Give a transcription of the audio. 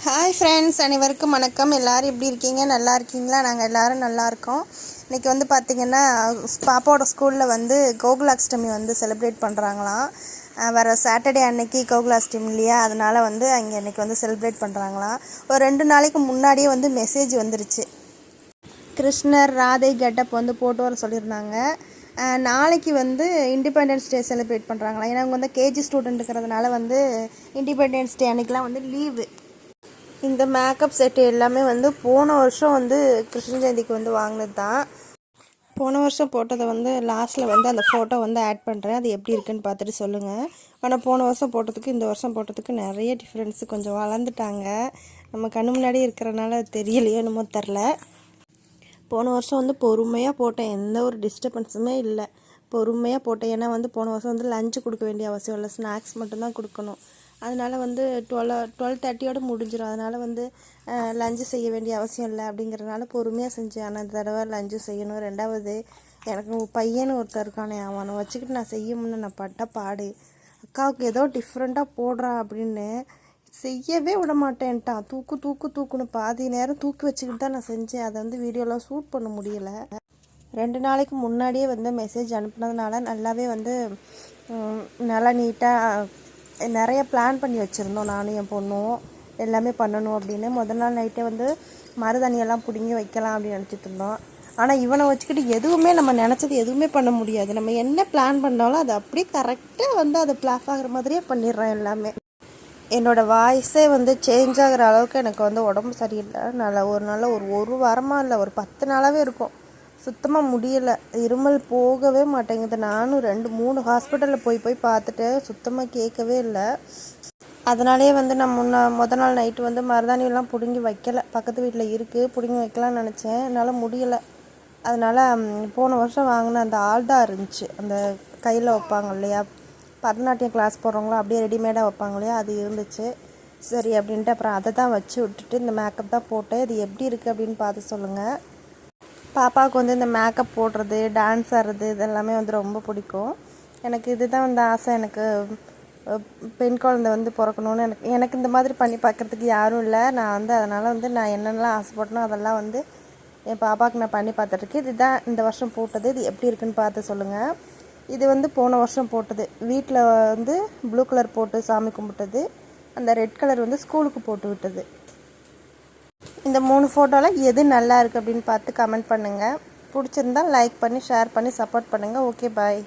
Hi friends, அனைவருக்கும் வணக்கம். எல்லோரும் எப்படி இருக்கீங்க? நல்லா இருக்கீங்களா? நாங்கள் எல்லோரும் நல்லா இருக்கோம். இன்றைக்கி வந்து பார்த்திங்கன்னா, பாப்பாவோட ஸ்கூலில் வந்து கோகுலாஷ்டமி வந்து செலிப்ரேட் பண்ணுறாங்களாம். வர சாட்டர்டே அன்னைக்கு கோகுலாஷ்டமி இல்லையா, அதனால் வந்து அங்கே இன்றைக்கி வந்து செலிப்ரேட் பண்ணுறாங்களாம். ஒரு 2 நாளைக்கு முன்னாடியே வந்து மெசேஜ் வந்துருச்சு. கிருஷ்ணர் ராதை கெட்டப் வந்து போட்டு வர சொல்லியிருந்தாங்க. நாளைக்கு வந்து இண்டிபெண்டன்ஸ் டே செலிப்ரேட் பண்ணுறாங்களாம். ஏன்னா அவங்க வந்து கேஜி ஸ்டூடெண்ட்டுங்கிறதுனால வந்து இண்டிபெண்டன்ஸ் டே அன்றைக்கெலாம் வந்து லீவு. இந்த மேக்கப் செட்டு எல்லாமே வந்து போன வருஷம் வந்து கிருஷ்ண ஜெயந்திக்கு வந்து வாங்கினது தான். போன வருஷம் போட்டதை வந்து லாஸ்ட்டில் வந்து அந்த ஃபோட்டோ வந்து ஆட் பண்ணுறேன். அது எப்படி இருக்குன்னு பார்த்துட்டு சொல்லுங்கள். ஆனால் போன வருஷம் போட்டதுக்கு இந்த வருஷம் போட்டதுக்கு நிறைய டிஃப்ரென்ஸு. கொஞ்சம் வளர்ந்துட்டாங்க. நம்ம கண்ணு முன்னாடி இருக்கிறனால தெரியலையோ என்னமோ தெரில. போன வருஷம் வந்து பொறுமையாக போட்டேன், எந்த ஒரு டிஸ்டர்பன்ஸுமே இல்லை. பொறுமையாக போட்டேன். ஏன்னா வந்து போன வருஷம் வந்து லஞ்சு கொடுக்க வேண்டிய அவசியம் இல்லை, ஸ்நாக்ஸ் மட்டும்தான் கொடுக்கணும். அதனால் வந்து 12:30 முடிஞ்சிடும். அதனால் வந்து லஞ்சு செய்ய வேண்டிய அவசியம் இல்லை அப்படிங்கிறனால பொறுமையாக செஞ்சேன். ஆனால் இந்த தடவை லஞ்சு செய்யணும். ரெண்டாவது எனக்கு பையனு ஒருத்தர் இருக்கானே, அவனை வச்சுக்கிட்டு நான் செய்ய முடியல. நான் பட்ட பாடு. அக்காவுக்கு ஏதோ டிஃப்ரெண்ட்டாக போடுறா அப்படின்னு செய்யவே விட மாட்டேன்ட்டான். தூக்குன்னு பாதி நேரம் தூக்கி வச்சுக்கிட்டு தான் நான் செஞ்சேன். அதை வந்து வீடியோலாம் ஷூட் பண்ண முடியலை. 2 நாளைக்கு முன்னாடியே வந்து மெசேஜ் அனுப்புனதுனால நல்லாவே வந்து நல்லா நீட்டாக நிறைய பிளான் பண்ணி வச்சுருந்தோம். நானும் என் பொண்ணும் எல்லாமே பண்ணணும் அப்படின்னு. முதல் நாள் நைட்டே வந்து மருதாணியெல்லாம் பிடுங்கி வைக்கலாம் அப்படின்னு நினச்சிட்டு இருந்தோம். ஆனால் இவனை வச்சுக்கிட்டு எதுவுமே நம்ம நினச்சது எதுவுமே பண்ண முடியாது. நம்ம என்ன பிளான் பண்ணாலும் அது அப்படியே கரெக்டாக வந்து அது பிளாஃப் ஆகிற மாதிரியே பண்ணிடுறேன் எல்லாமே. என்னோடய வாய்ஸே வந்து சேஞ்ச் ஆகிற அளவுக்கு எனக்கு வந்து உடம்பு சரியில்லை. ஒரு வாரமாக இல்லை, ஒரு 10 நாளாகவே இருக்கும். சுத்தமாக முடியலை. இருமல் போகவே மாட்டேங்குது. நானும் 2-3 ஹாஸ்பிட்டலில் போய் பார்த்துட்டு சுத்தமாக கேட்கவே இல்லை. அதனாலே வந்து நான் முதல் நாள் நைட்டு வந்து மருதாணியெல்லாம் பிடுங்கி வைக்கலை. பக்கத்து வீட்டில் இருக்குது, பிடுங்கி வைக்கலாம்னு நினச்சேன். என்னால் முடியலை. அதனால் போன வருஷம் வாங்கின அந்த ஆல்டா இருந்துச்சு, அந்த கையில் வைப்பாங்க இல்லையா, பரதநாட்டியம் கிளாஸ் போடுறவங்களும் அப்படியே ரெடிமேடாக வைப்பாங்க இல்லையா, அது இருந்துச்சு. சரி அப்படின்ட்டு அப்புறம் அதை தான் வச்சு விட்டுட்டு இந்த மேக்கப் தான் போட்டேன். இது எப்படி இருக்குது அப்படின்னு பார்த்து சொல்லுங்கள். பாப்பாவுக்கு வந்து இந்த மேக்கப் போடுறது, டான்ஸ் ஆடுறது இதெல்லாமே வந்து ரொம்ப பிடிக்கும். எனக்கு இதுதான் வந்து ஆசை. எனக்கு பெண் குழந்தை வந்து பிறக்கணுன்னு எனக்கு இந்த மாதிரி பண்ணி பார்க்குறதுக்கு யாரும் இல்லை. நான் வந்து அதனால் வந்து நான் என்னென்னலாம் ஆசைப்பட்டனோ அதெல்லாம் வந்து என் பாப்பாவுக்கு நான் பண்ணி பார்த்துட்ருக்கேன். இதுதான் இந்த வருஷம் போட்டது. இது எப்படி இருக்குன்னு பார்த்து சொல்லுங்கள். இது வந்து போன வருஷம் போட்டது. வீட்டில் வந்து ப்ளூ கலர் போட்டு சாமி கும்பிட்டது. அந்த ரெட் கலர் வந்து ஸ்கூலுக்கு போட்டு விட்டது. இந்த 3 ஃபோட்டோவில் எது நல்லா இருக்குது அப்படின்னு பார்த்து கமெண்ட் பண்ணுங்கள். பிடிச்சிருந்தால் லைக் பண்ணி ஷேர் பண்ணி சப்போர்ட் பண்ணுங்கள். ஓகே, பாய்.